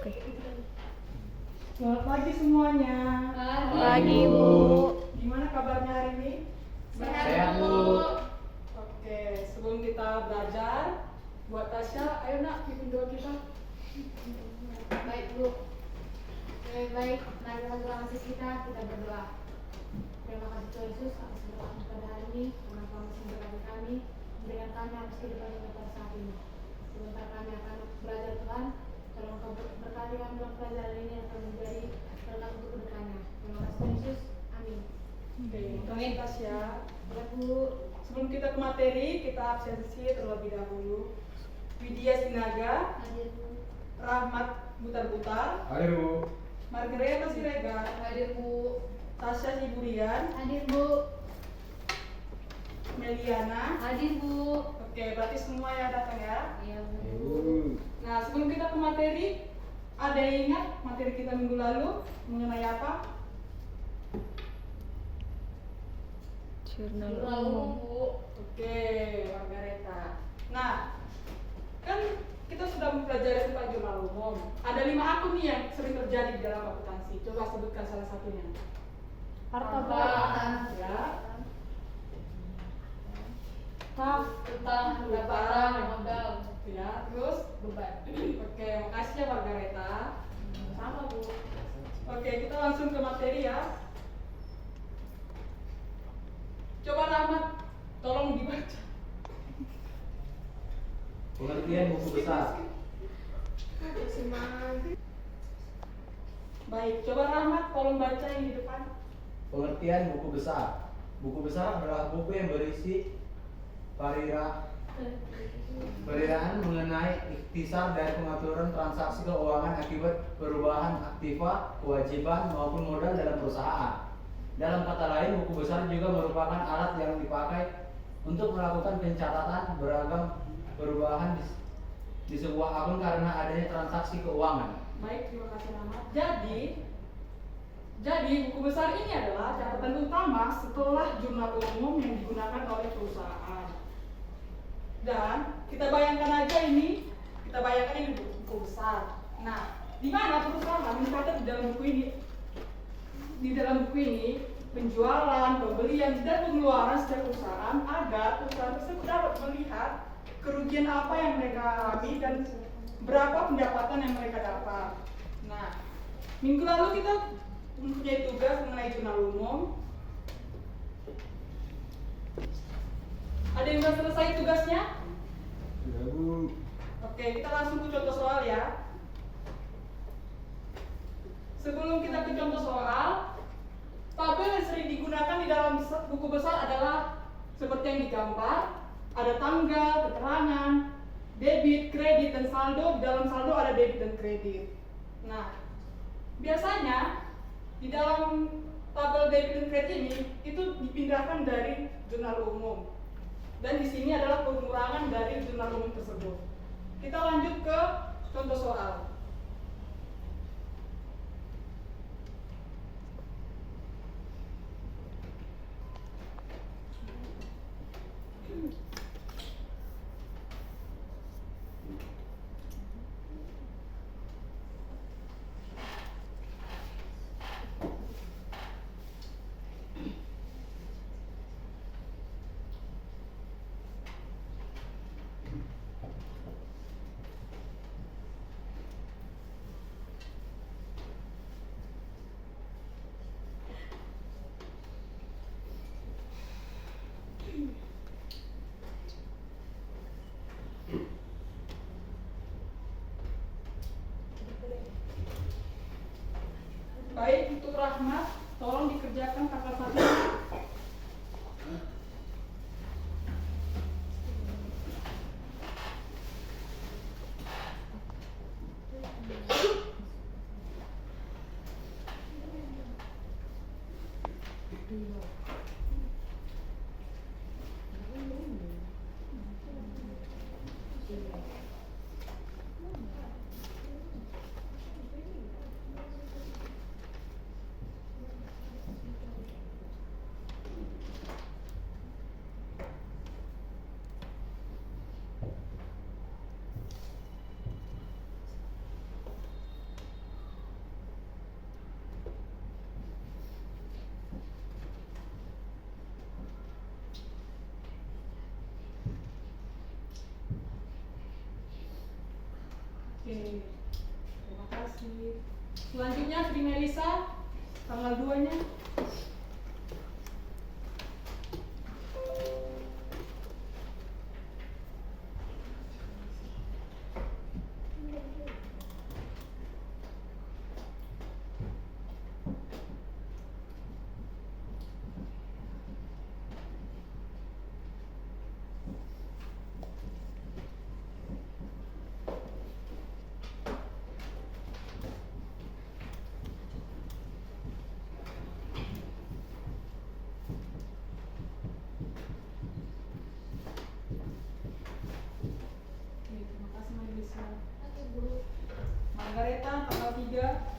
Selamat pagi semuanya. Pagi, Bu. Gimana kabarnya hari ini? Sehat, Bu. Oke, sebelum kita belajar, buat Tasya, ayo nak pimpin doa kita. Baik, Bu. Baik, mari kita kita berdoa. Terima kasih Tuhan Yesus atas berkat pada hari ini, karena Kau masih memberkati kami, memberikan kami atas kehidupan kita pada saat ini. Sebentar kami akan belajar Tuhan, tolong Kau berkati kami dalam pelajaran ini akan menjadi berkat untuk kedepannya. Terima kasih Tuhan Yesus, amin. Oke, amin Tasya. Baik, Bu. Sebelum kita ke materi, kita absensi terlebih dahulu. Widya Sinaga, Hadir, Bu. Rahmat Butar-Butar, Hadir, Bu. Margareta Siregar, Hadir, Bu. Tasya Siburian, Hadir, Bu. Meliana. Hadir, Bu. Oke, berarti semua yang datang ya. Iya, Ibu. Bu. Nah, sebelum kita ke materi, ada yang ingat materi kita minggu lalu mengenai apa? Jurnal umum, Bu. Oke, Margareta. Nah, kan kita sudah mempelajari tentang jurnal umum. Ada 5 akun nih yang sering terjadi di dalam akuntansi. Coba sebutkan salah satunya. Harta Ya. Hah? Utang, pendapatan, modal, Ya, terus beban. oke, makasih ya Margareta. Sama, Bu. Oke, kita langsung ke materi ya. Coba Rahmat, tolong dibaca. Pengertian buku besar. Baik, coba Rahmat tolong baca yang di depan. Pengertian buku besar. Buku besar adalah buku yang berisi periraan mengenai ikhtisar dari pengaturan transaksi keuangan akibat perubahan aktiva, kewajiban maupun modal dalam perusahaan. Dalam kata lain, buku besar juga merupakan alat yang dipakai untuk melakukan pencatatan beragam perubahan di sebuah akun karena adanya transaksi keuangan. Baik, terima kasih Rahmat. Jadi buku besar ini adalah catatan utama setelah jurnal umum yang digunakan oleh perusahaan. Dan kita bayangkan ini buku besar. Nah, di mana perusahaan mencatat di dalam buku ini? Di dalam buku ini penjualan, pembelian, dan pengeluaran setiap perusahaan agar perusahaan tersebut dapat melihat kerugian apa yang mereka alami dan berapa pendapatan yang mereka dapat. Nah, minggu lalu kita mempunyai tugas mengenai jurnal umum. Ada yang sudah selesai tugasnya? Sudah, Bu. Oke, kita langsung ke contoh soal ya. Sebelum kita ke contoh soal, tabel yang sering digunakan di dalam buku besar adalah seperti yang digambar. Ada tanggal, keterangan, debit, kredit, dan saldo. Di dalam saldo ada debit dan kredit. Nah, biasanya di dalam tabel debit dan kredit ini itu dipindahkan dari jurnal umum. Dan di sini adalah pengurangan dari jurnal umum tersebut. Kita lanjut ke contoh soal. Baik, untuk Rahmat, tolong dikerjakan tanggal 1. Oke, terima kasih. Selanjutnya Sri Melisa, tanggal 2-nya. Oke, terima kasih Melisa. Oke, Bu. Margareta, tanggal 3.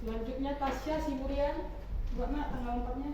Selanjutnya Tasya Siburian, Mbak Mak, tanggal 4-nya.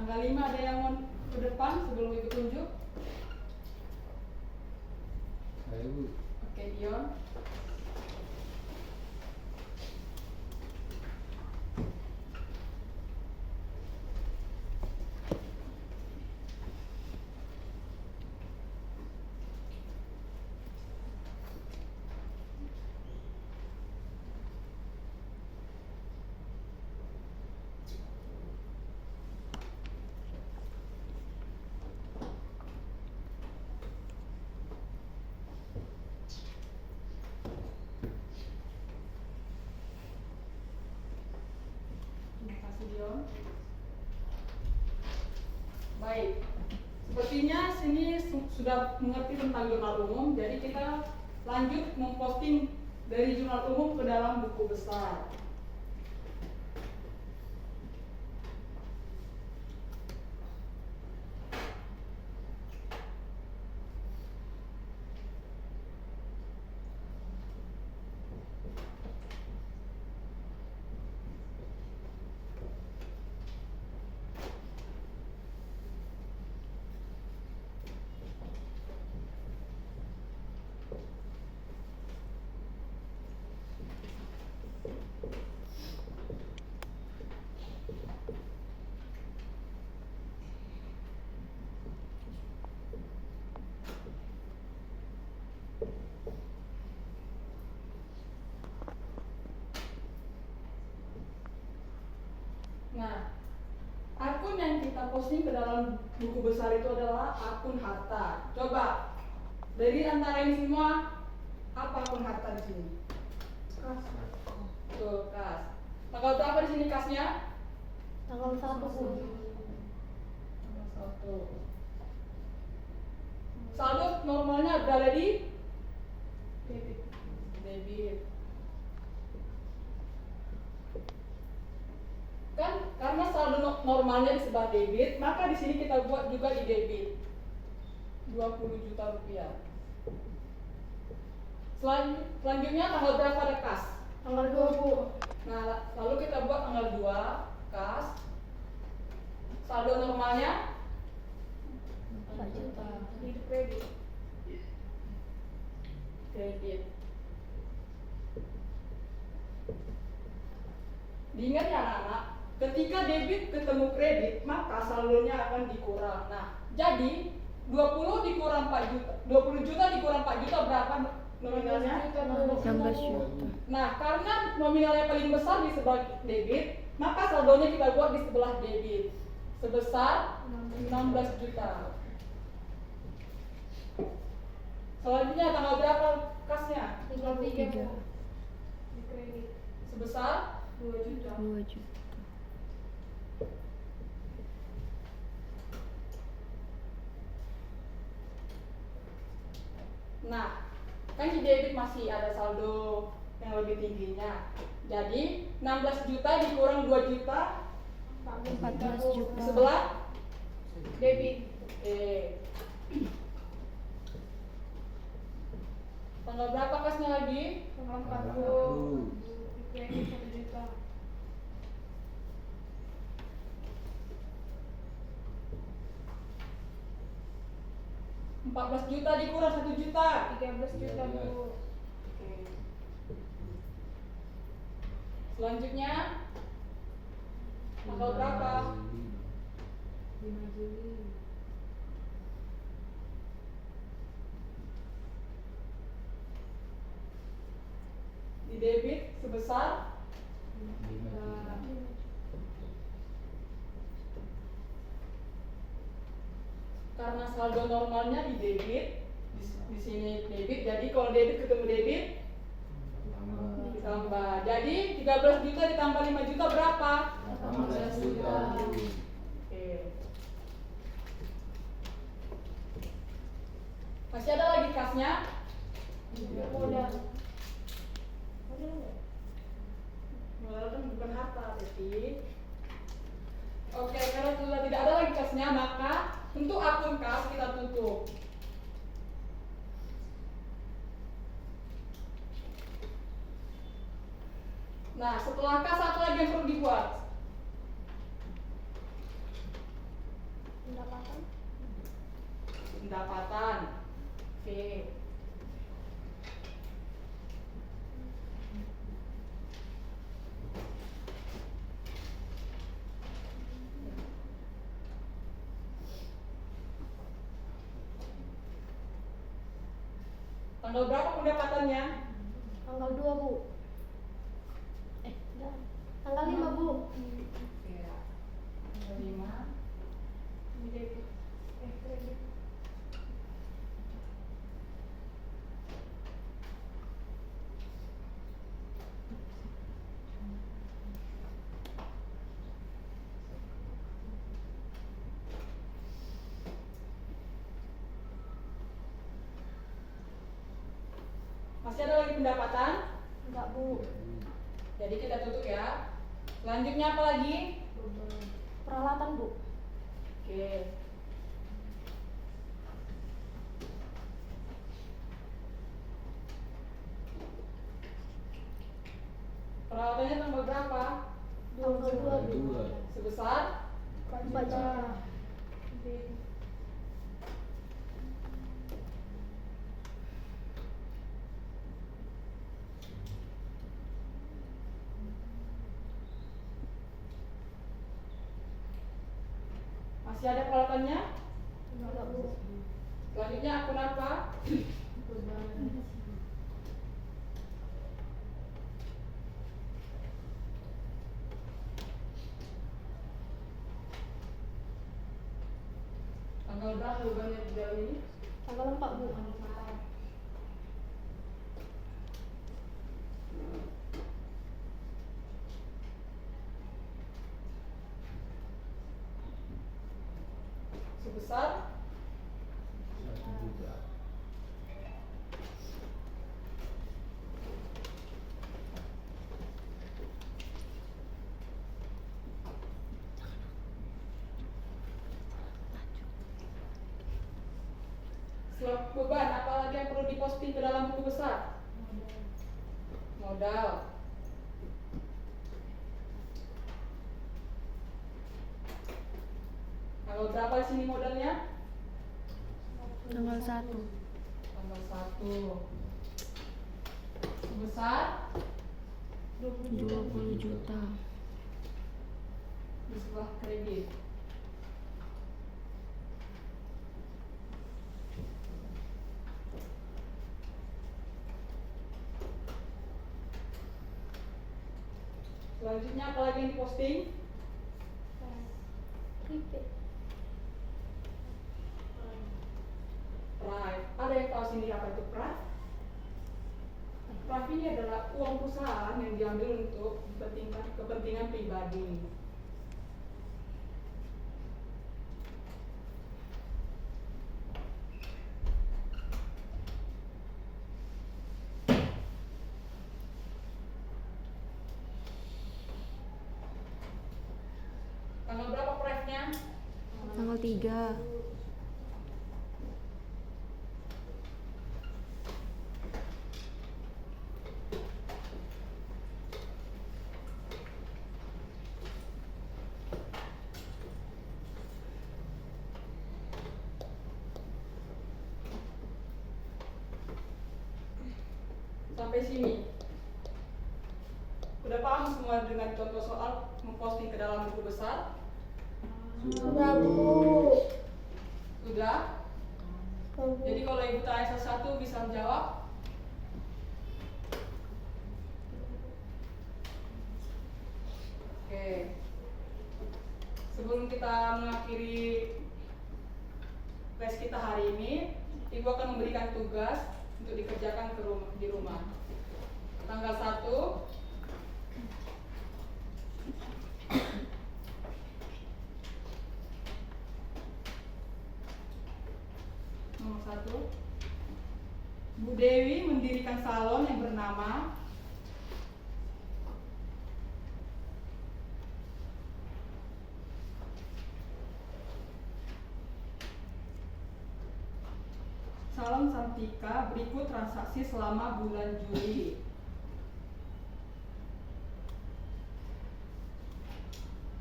Tanggal 5 ada yang mau ke depan sebelum ikut tunjuk? Saya Bu. Oke, Dion. Terima kasih, Dion. Baik, sepertinya sini sudah mengerti tentang jurnal umum, jadi kita lanjut memposting dari jurnal umum ke dalam buku besar. Nah, akun yang kita posting ke dalam buku besar itu adalah akun harta. Coba dari antara ini semua, apa akun harta di sini? Kas. Tuh, kas. Tanggal berapa di sini kasnya? Tanggal 1, Bu. Tanggal 1. Saldo normalnya berada di debit. Kan karena saldo normalnya di sebelah debit, maka di sini kita buat juga di debit 20 juta rupiah. Selanjutnya tanggal berapa ada kas? Tanggal 2 Bu. Nah, lalu kita buat tanggal 2 kas. Saldo normalnya 4 juta. Di kredit. kredit. Diingat ya anak-anak, ketika debit ketemu kredit, maka saldonya akan dikurang. Nah, jadi 20 dikurang 4 juta, 20 juta dikurang 4 juta berapa nominalnya? 16 juta. Nah, karena nominalnya paling besar di sebelah debit, maka saldonya kita buat di sebelah debit sebesar 16 juta. Selanjutnya tanggal berapa kasnya? 33 Bu. Di kredit. Sebesar 2 juta. 2 juta. Nah, kan di debit masih ada saldo yang lebih tingginya. Jadi 16 juta dikurang 2 juta 14 juta. di sebelah Debit. Tanggal berapa kasnya lagi? Tanggal 40. Di kredit 1 juta. 14 juta dikurang 1 juta. 13 juta Bu. Oke. Selanjutnya tanggal berapa? 5 Juli. Di debit sebesar 5 juta. karena saldo normalnya di debit, di sini debit, jadi kalau debit ketemu debit ditambah. Jadi 13 juta ditambah 5 juta berapa? 18 juta. Oke. Masih ada lagi kasnya? Modal. Modal enggak? Modal kan bukan harta, tapi oke, karena sudah tidak ada lagi kasnya, maka untuk akun kas kita tutup. Nah, setelah kas satu lagi yang perlu dibuat. Pendapatan. Pendapatan. Oke. Tanggal berapa pendapatannya? Tanggal 2 Bu. Enggak. Tanggal 5 Bu. Ya. Tanggal 5. Di debit. Kredit. Masih ada lagi pendapatan? Enggak Bu. Jadi kita tutup ya. Selanjutnya apa lagi? Peralatan Bu. Oke. Perawatannya tanggal berapa? Tanggal 2 Bu. Sebesar 4 juta. masih ada peralatannya? Enggak Bu. Selanjutnya akun apa? Tanggal berapa bebannya di dalam ini? Tanggal 4 Bu. Sebesar Surat beban, apalagi yang perlu diposting ke dalam buku besar? Modal. Tanggal berapa di sini modalnya? Tanggal 1. Tanggal 1. Sebesar 20 juta. di sebelah kredit. Selanjutnya apa lagi yang diposting? Prive. Ada yang tahu sendiri apa itu Prive? Prive ini adalah uang perusahaan yang diambil untuk kepentingan pribadi. Tanggal berapa Prive-nya? Tanggal 3. Sampai sini. Udah paham semua dengan contoh soal memposting ke dalam buku besar? Sudah, Bu. Sudah? Jadi kalau ibu tanya satu-satu bisa menjawab? Oke. Sebelum kita mengakhiri les kita hari ini, ibu akan memberikan tugas untuk dikerjakan di rumah. Tanggal 1 nomor 1, Bu Dewi mendirikan salon yang bernama Salon Santika. Berikut transaksi selama bulan Juli.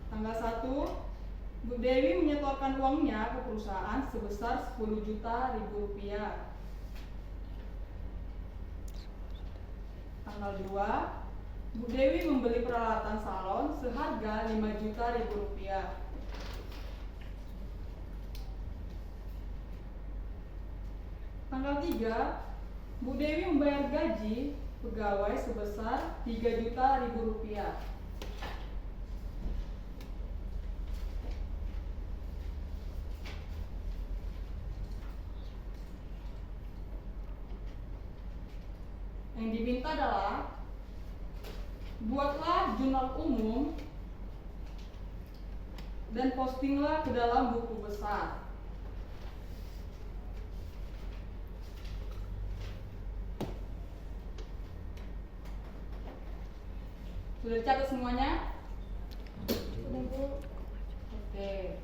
Tanggal 1, Bu Dewi menyetorkan uangnya ke perusahaan sebesar 10 juta rupiah. Tanggal 2, Bu Dewi membeli peralatan salon seharga 5 juta rupiah. Tanggal 3, Bu Dewi membayar gaji pegawai sebesar 3 juta rupiah. Yang diminta adalah buatlah jurnal umum dan postinglah ke dalam buku besar. Sudah dicatat semuanya? Sudah, Bu. Oke.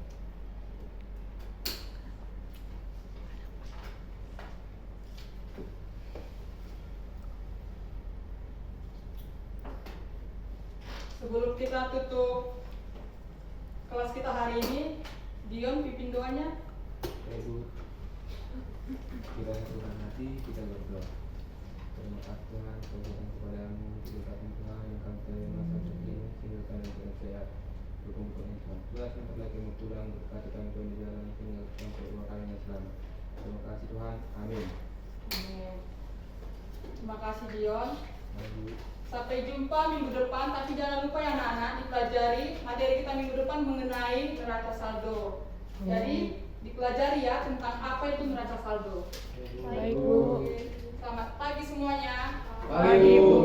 Sebelum kita tutup kelas kita hari ini, Dion pimpin doanya. Ibu, kita satukan hati, kita berdoa. Terima kasih Tuhan, kebaikan kepadamu, keberkatan Tuhan yang kami terima sampai ini, sehingga kami boleh sehat berkumpul dengan Tuhan. Tuhan sempat lagi mau pulang, berkati kami Tuhan di jalan, sehingga sampai 2 kalinya selamat. Terima kasih Tuhan, amin. Amin. Terima kasih Dion. Amin. Sampai jumpa minggu depan, tapi jangan lupa ya anak-anak dipelajari materi kita minggu depan mengenai neraca saldo. Jadi dipelajari ya tentang apa itu neraca saldo. Baik, Bu. Oke. Selamat pagi semuanya. Pagi, Bu.